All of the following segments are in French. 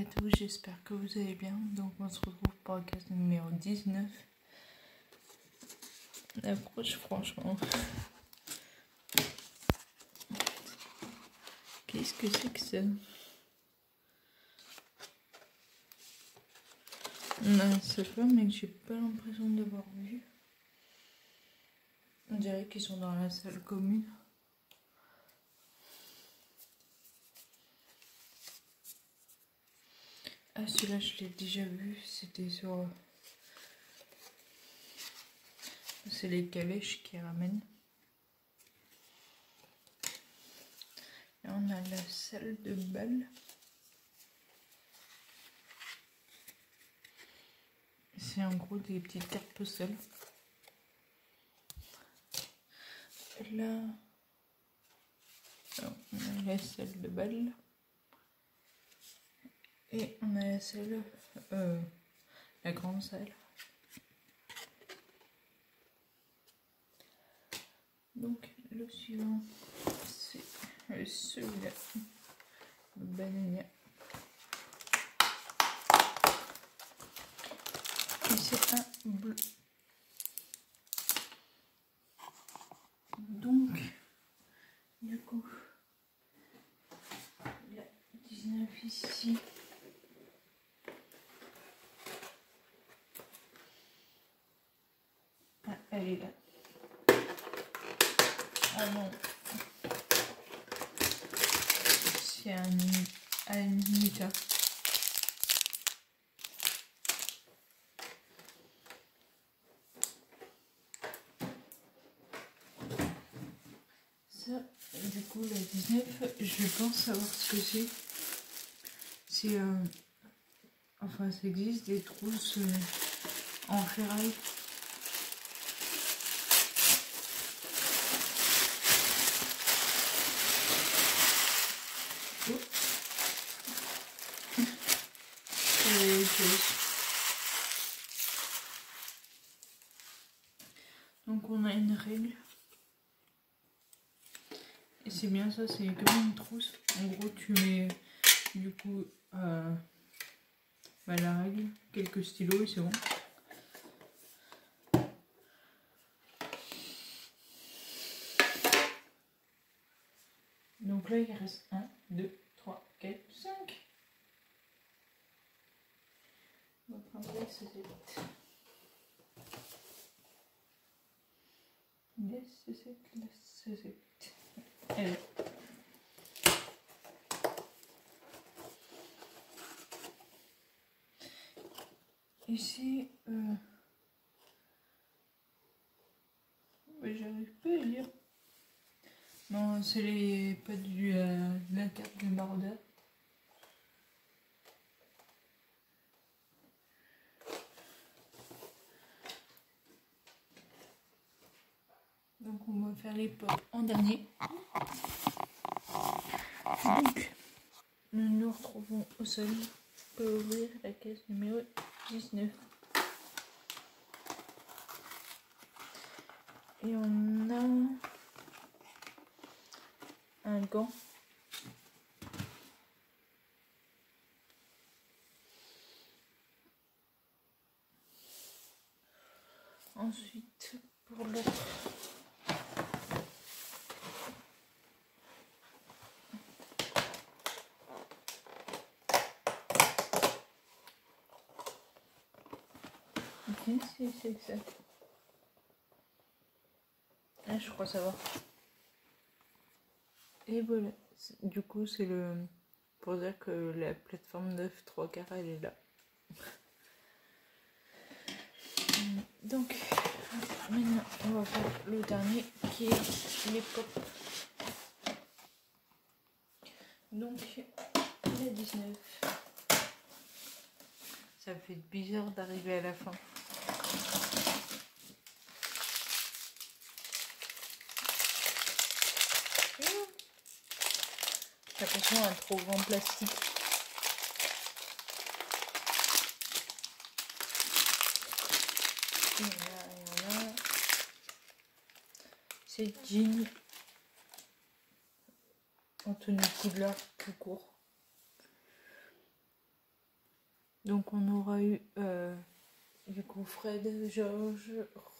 tous, j'espère que vous allez bien. Donc on se retrouve pour le cast numéro 19. L'approche franchement. Qu'est-ce que c'est que ça? Non, c'est pas, mais j'ai pas l'impression d'avoir vu. On dirait qu'ils sont dans la salle commune. Ah, celui-là, je l'ai déjà vu. C'était sur... C'est les calèches qui ramènent. Là, on a la salle de bal. C'est en gros des petites cartes postales. Là, on a la salle de bal. Et on a la salle, la grande salle. Donc le suivant, c'est celui-là, le banania. Et c'est un bleu. Donc, du coup, la 19 ici. Ah, elle est là. Ah non. C'est un Anita. Ça, du coup, la 19, je pense savoir ce que c'est. C'est, enfin, ça existe des trousses en ferraille. Donc on a une règle. Et c'est bien ça, c'est comme une trousse. En gros tu mets du coup la règle, quelques stylos et c'est bon. Donc là il reste 1, 2, 3, 4, 5. On va prendre la sosette. La sosette. Allez. Ici, j'arrive pas à lire. Non, c'est les pas du la carte de Maroda. Donc on va faire les portes en dernier. Donc nous nous retrouvons au sol. Je peux ouvrir la caisse numéro 19. Et on a un gant. Ensuite, pour l'autre, qu'est-ce que c'est que ça? Ah, je crois savoir. Et voilà. Du coup, c'est le... pour dire que la plateforme 9/3 elle est là. Donc, maintenant, on va faire le dernier qui est les pop. Donc, la 19. Ça fait bizarre d'arriver à la fin. Attention à un trop grand plastique. Et là. C'est jean en tenue couleur tout court. Donc on aura eu du coup Fred, George,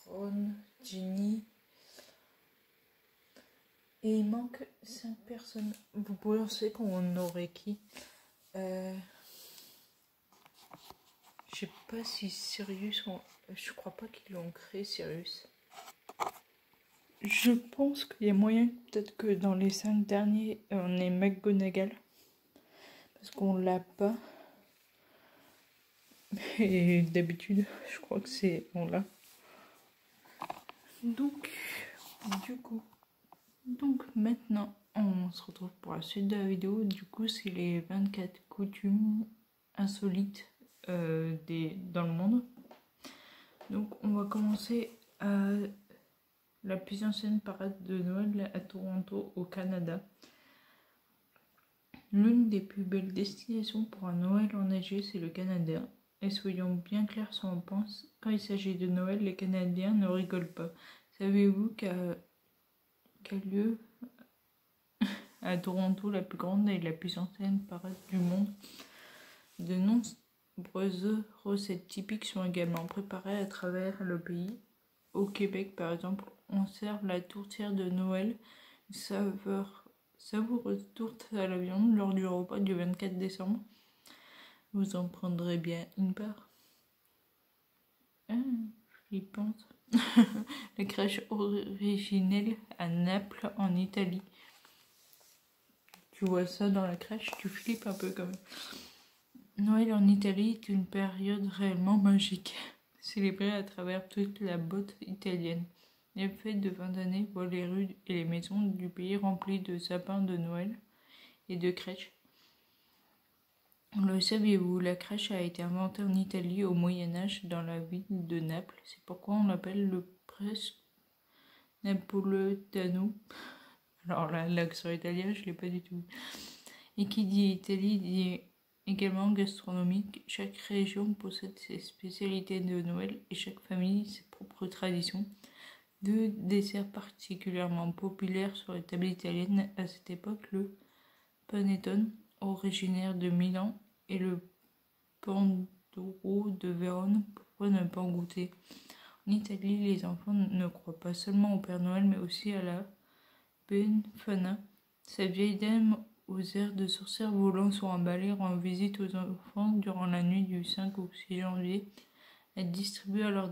Ron, Ginny. Et il manque 5 personnes. Vous pensez qu'on aurait qui? Je sais pas si Sirius... Je crois pas qu'ils l'ont créé, Sirius. Je pense qu'il y a moyen peut-être que dans les 5 derniers, on ait McGonagall. Parce qu'on l'a pas. Et d'habitude, je crois que c'est... on l'a. Donc, du coup... Donc maintenant, on se retrouve pour la suite de la vidéo. Du coup, c'est les 24 coutumes insolites dans le monde. Donc on va commencer à la plus ancienne parade de Noël à Toronto, au Canada. L'une des plus belles destinations pour un Noël enneigé, c'est le Canada. Et soyons bien clairs si on pense, quand il s'agit de Noël, les Canadiens ne rigolent pas. Savez-vous qu'a lieu à Toronto la plus grande et la plus ancienne parade du monde? De nombreuses recettes typiques sont également préparées à travers le pays. Au Québec, par exemple, on sert la tourtière de Noël, une savoureuse tourte à la viande lors du repas du 24 décembre. Vous en prendrez bien une part. Ah, flippante. La crèche originelle à Naples, en Italie. Tu vois ça dans la crèche, tu flippes un peu quand même. Noël en Italie est une période réellement magique, célébrée à travers toute la botte italienne. Les fêtes de fin d'année voient les rues et les maisons du pays remplies de sapins de Noël et de crèches. Le saviez-vous, la crèche a été inventée en Italie au Moyen-Âge dans la ville de Naples. C'est pourquoi on l'appelle le Prés Napoletano. Alors là, l'accent italien, je ne l'ai pas du tout. Et qui dit Italie dit également gastronomique. Chaque région possède ses spécialités de Noël et chaque famille ses propres traditions. Deux desserts particulièrement populaires sur les tables italiennes à cette époque, le panettone, originaire de Milan, et le pandoro de Vérone. Pourquoi ne pas en goûter? En Italie, les enfants ne croient pas seulement au Père Noël, mais aussi à la Befana. Cette vieille dame aux airs de sorcière volant sur un balai rend visite aux enfants durant la nuit du 5 au 6 janvier. Elle distribue alors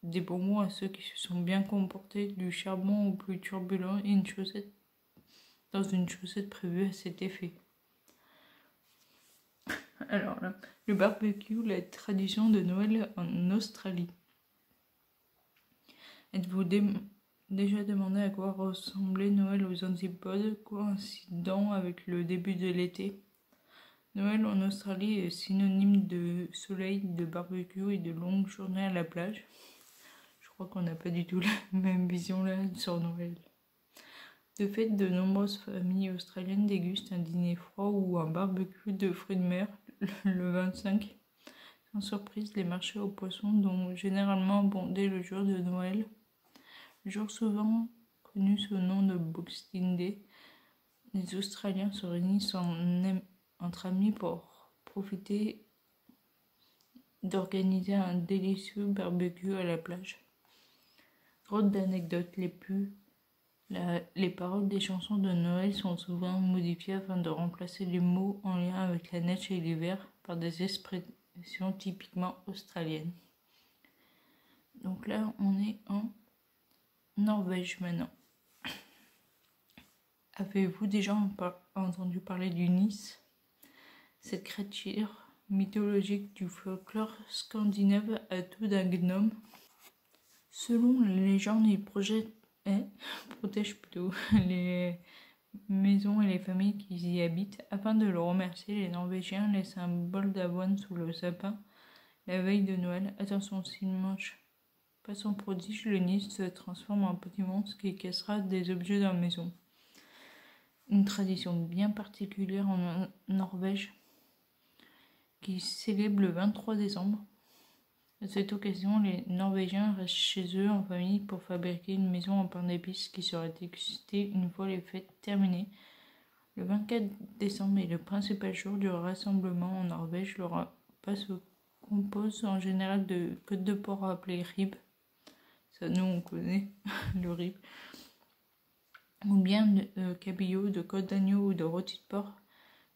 des bonbons à ceux qui se sont bien comportés, du charbon au plus turbulent et une chaussette dans une chaussette prévue à cet effet. Alors là, le barbecue, la tradition de Noël en Australie. Êtes-vous déjà demandé à quoi ressemblait Noël aux antipodes, coïncidant avec le début de l'été? Noël en Australie est synonyme de soleil, de barbecue et de longues journées à la plage. Je crois qu'on n'a pas du tout la même vision là sur Noël. De fait, de nombreuses familles australiennes dégustent un dîner froid ou un barbecue de fruits de mer le 25. Sans surprise, les marchés aux poissons sont généralement abondés le jour de Noël. Le jour souvent connu sous le nom de Boxing Day, les Australiens se réunissent entre amis pour profiter d'organiser un délicieux barbecue à la plage. Drôle d'anecdote, les paroles des chansons de Noël sont souvent modifiées afin de remplacer les mots en lien avec la neige et l'hiver par des expressions typiquement australiennes. Donc là, on est en Norvège maintenant. Avez-vous déjà entendu parler du Nis? Cette créature mythologique du folklore scandinave à tout d'un gnome. Selon la légende, il protège les maisons et les familles qui y habitent. Afin de le remercier, les Norvégiens laissent un bol d'avoine sous le sapin la veille de Noël. Attention, s'il mange pas son prodige, le Nis se transforme en petit monstre qui cassera des objets dans la maison. Une tradition bien particulière en Norvège qui célèbre le 23 décembre. À cette occasion, les Norvégiens restent chez eux en famille pour fabriquer une maison en pain d'épices qui sera dégustée une fois les fêtes terminées. Le 24 décembre est le principal jour du rassemblement en Norvège. Le repas se compose en général de côtes de porc appelées ribs. Ça, nous, on connaît le rib. Ou bien de cabillaud, de côte d'agneau ou de rôti de porc.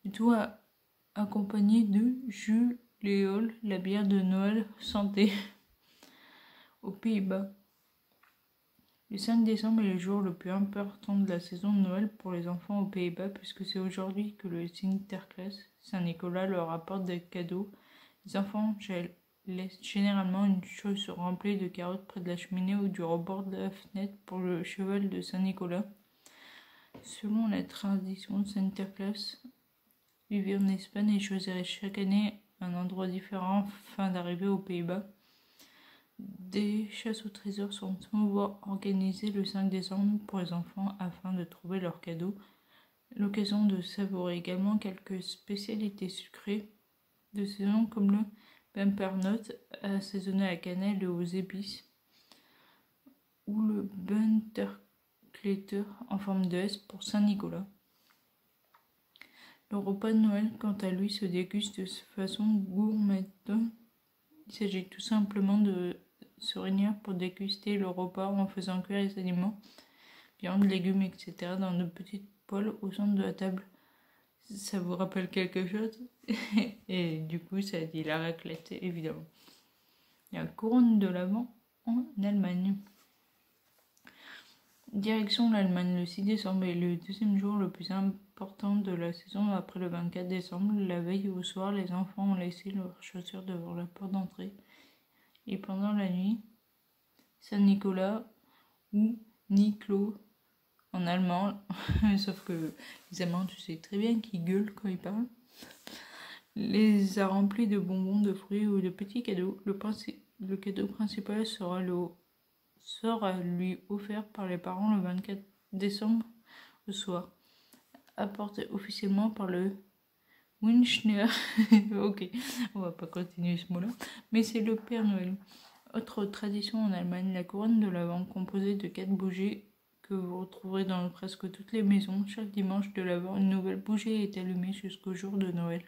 Le tout accompagné de jus léol, la bière de Noël santé. Aux Pays-Bas. Le 5 décembre est le jour le plus important de la saison de Noël pour les enfants aux Pays-Bas puisque c'est aujourd'hui que le Sinterklaas, Saint-Nicolas, leur apporte des cadeaux. Les enfants laissent généralement une chaussure remplie de carottes près de la cheminée ou du rebord de la fenêtre pour le cheval de Saint-Nicolas. Selon la tradition, Sinterklaas vivait en Espagne et choisirait chaque année un endroit différent afin d'arriver aux Pays-Bas. Des chasses au trésor sont souvent organisées le 5 décembre pour les enfants afin de trouver leurs cadeaux. L'occasion de savourer également quelques spécialités sucrées de saison comme le Bumpernut assaisonné à la cannelle et aux épices ou le Bunterkleter en forme de S pour Saint-Nicolas. Le repas de Noël, quant à lui, se déguste de façon gourmande. Il s'agit tout simplement de se réunir pour déguster le repas en faisant cuire les aliments, viande, légumes, etc. dans de petites poêles au centre de la table. Ça vous rappelle quelque chose? Et du coup, ça dit la raclette, évidemment. Il y a la couronne de l'Avent en Allemagne. Direction l'Allemagne, le 6 décembre est le deuxième jour le plus important de la saison après le 24 décembre. La veille au soir, les enfants ont laissé leurs chaussures devant la porte d'entrée. Et pendant la nuit, Saint-Nicolas ou Niklo en allemand, sauf que les Allemands, tu sais très bien qu'ils gueulent quand ils parlent, les a remplis de bonbons, de fruits ou de petits cadeaux. Le cadeau principal sera lui offert par les parents le 24 décembre au soir, apporté officiellement par le Wünschner. Ok, on va pas continuer ce mot-là, mais c'est le Père Noël. Autre tradition en Allemagne, la couronne de l'Avent, composée de 4 bougies que vous retrouverez dans presque toutes les maisons. Chaque dimanche de l'Avent, une nouvelle bougie est allumée jusqu'au jour de Noël.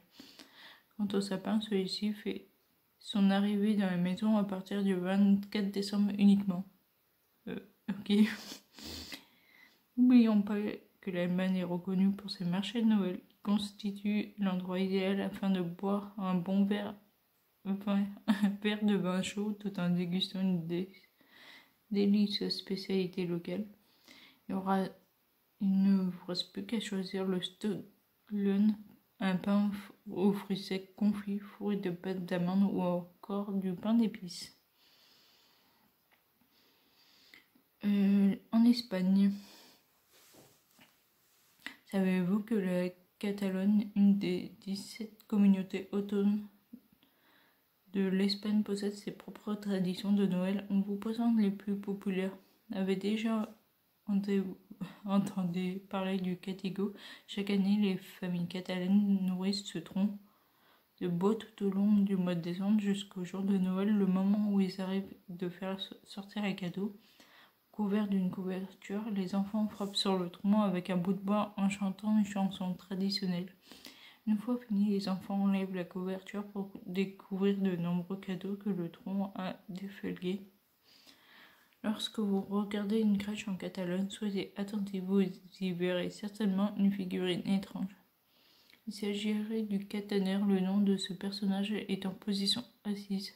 Quant au sapin, celui-ci fait son arrivée dans la maison à partir du 24 décembre uniquement. Ok. N'oublions pas que l'Allemagne est reconnue pour ses marchés de Noël, qui constituent l'endroit idéal afin de boire un bon verre de vin chaud tout en dégustant une délicieuse spécialité locale. Il ne vous reste plus qu'à choisir le Stollen, un pain aux fruits secs confits, fourré de pâte d'amande ou encore du pain d'épices. En Espagne, savez-vous que la Catalogne, une des 17 communautés autonomes de l'Espagne, possède ses propres traditions de Noël? On vous présente les plus populaires. Avez déjà entendu parler du Catigo? Chaque année, les familles catalanes nourrissent ce tronc de bois tout au long du mois de décembre jusqu'au jour de Noël, le moment où ils arrivent de faire sortir les cadeaux. Couvert d'une couverture, les enfants frappent sur le tronc avec un bout de bois en chantant une chanson traditionnelle. Une fois fini, les enfants enlèvent la couverture pour découvrir de nombreux cadeaux que le tronc a défeuillés. Lorsque vous regardez une crèche en Catalogne, soyez attentifs, vous y verrez certainement une figurine étrange. Il s'agirait du cataner, le nom de ce personnage est en position assise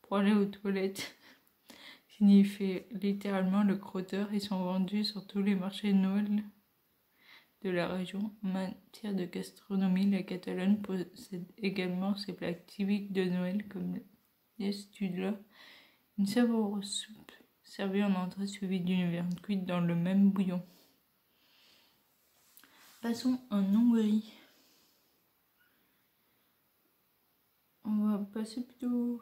pour aller aux toilettes. Signifie littéralement le crotteur. Ils sont vendus sur tous les marchés de Noël de la région. En matière de gastronomie, la Catalogne possède également ses plats typiques de Noël comme l'estudla, une savoureuse soupe servie en entrée suivie d'une viande cuite dans le même bouillon. Passons en Hongrie. On va passer plutôt...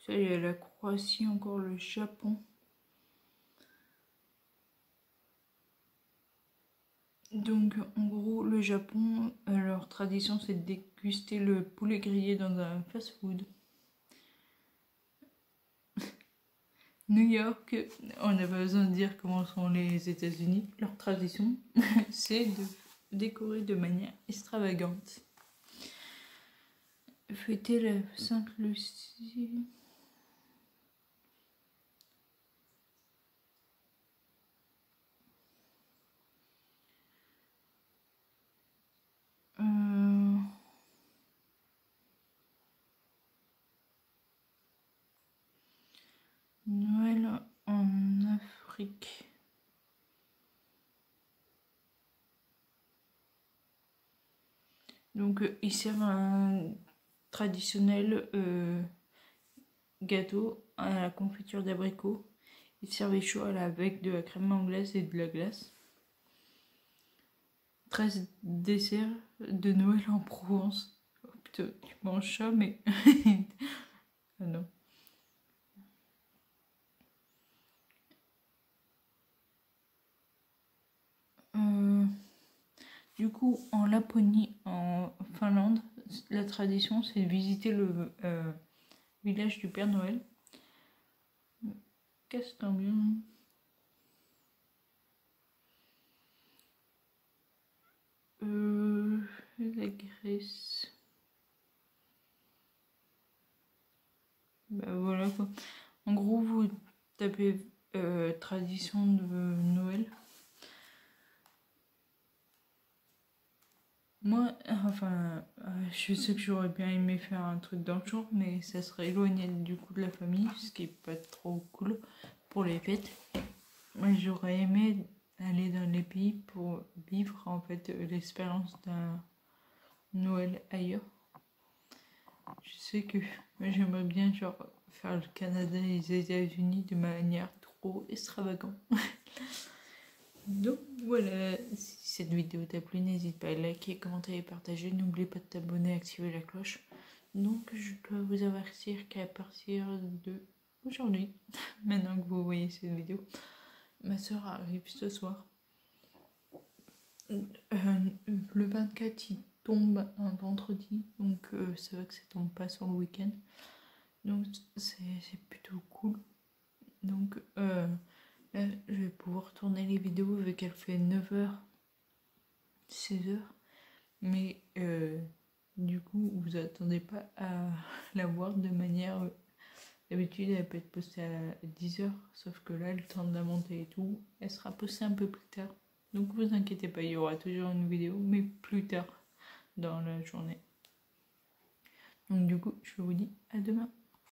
Ça, il y a la Croatie, encore le Japon. Donc, en gros, le Japon, leur tradition, c'est de déguster le poulet grillé dans un fast-food. New York, on n'a pas besoin de dire comment sont les États-Unis. Leur tradition, c'est de décorer de manière extravagante. fêter la Sainte Lucie. Noël en Afrique. Donc ils servent un traditionnel gâteau à la confiture d'abricot. Ils servent chaud avec de la crème anglaise et de la glace. 13 desserts de Noël en Provence. Oh putain, tu manges ça, mais... ah non. Du coup, en Laponie, en Finlande, la tradition, c'est de visiter le village du Père Noël. Qu'est-ce que t'en bien? La Grèce. Bah voilà quoi. En gros, vous tapez tradition de Noël. Moi, enfin, je sais que j'aurais bien aimé faire un truc dans le genre, mais ça serait éloigné du coup de la famille, ce qui est pas trop cool pour les fêtes. Moi, j'aurais aimé aller dans les pays pour vivre en fait l'expérience d'un Noël ailleurs. Je sais que j'aimerais bien genre faire le Canada et les États-Unis de manière trop extravagante. Donc voilà, si cette vidéo t'a plu, n'hésite pas à liker, commenter et partager. N'oublie pas de t'abonner et activer la cloche. Donc je dois vous avertir qu'à partir de aujourd'hui, maintenant que vous voyez cette vidéo, ma soeur arrive ce soir. Le 24 il tombe un vendredi, donc c'est vrai que ça tombe pas sur le week-end. Donc c'est plutôt cool. Donc là, je vais pouvoir tourner les vidéos vu qu'elle fait 9h, 16h. Mais du coup, vous attendez pas à la voir de manière... d'habitude, elle peut être postée à 10h, sauf que là, le temps de la monter et tout, elle sera postée un peu plus tard. Donc vous inquiétez pas, il y aura toujours une vidéo, mais plus tard dans la journée. Donc du coup, je vous dis à demain.